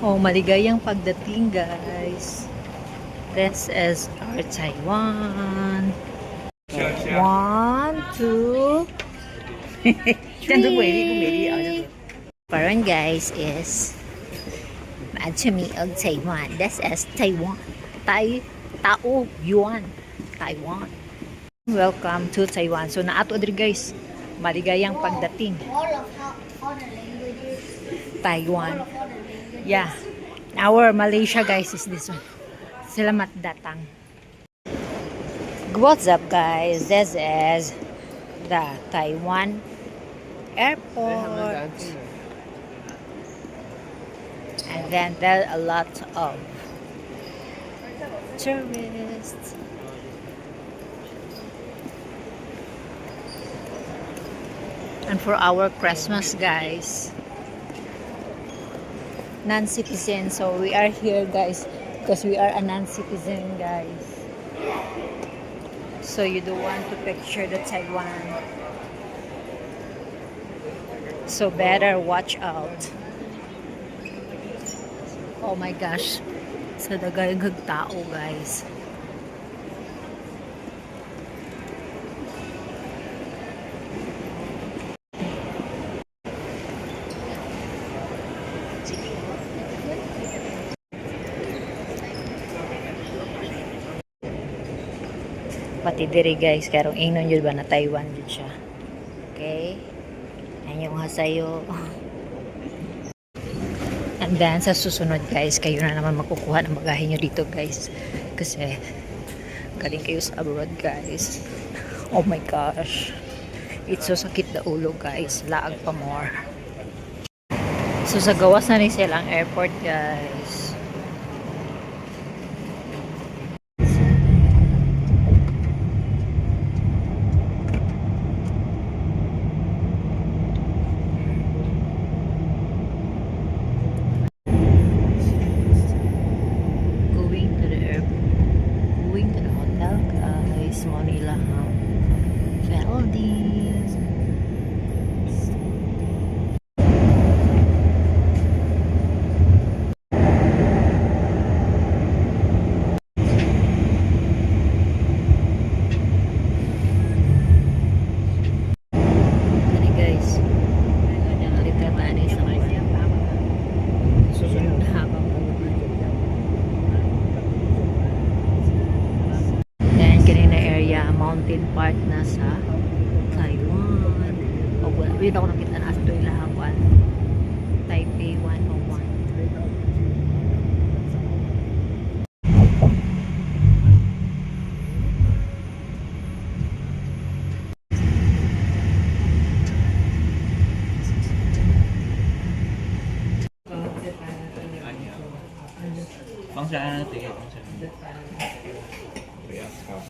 Oh, maligayang pagdating, guys. This is our Taiwan. 1, 2, 3. Parang guys is Matchami of Taiwan. This is Taiwan. Tao Yuan. Taiwan. Welcome to Taiwan. So naato diri guys. Maligayang pagdating. All the languages. Taiwan. Yeah. Our Malaysia guys is this one. Selamat datang. What's up guys? This is the Taiwan airport. And then there are a lot of tourists. And for our Christmas guys, non-citizen, so we are here guys because we are a non-citizen guys, so you don't want to picture the Taiwan, so better watch out. Oh my gosh, sa dagayag tao guys. Pati diri guys, karong ingnon yun ba na Taiwan dito siya. Okay? Ayan yung hasayo. And then sa susunod guys, kayo na naman makukuha ng bagahe nyo dito guys. Kasi galing kayo sa abroad guys. Oh my gosh. It's so sakit na ulo guys. Laag pa more. So sa gawas na ni silang airport guys. Manila Valdez. Guys, nalitratan ni sa susunod na habang mountain park na sa Taiwan. O, wait ako nakita na ito yung lahawan. Taipei 101. Phóng ra thì phóng ra.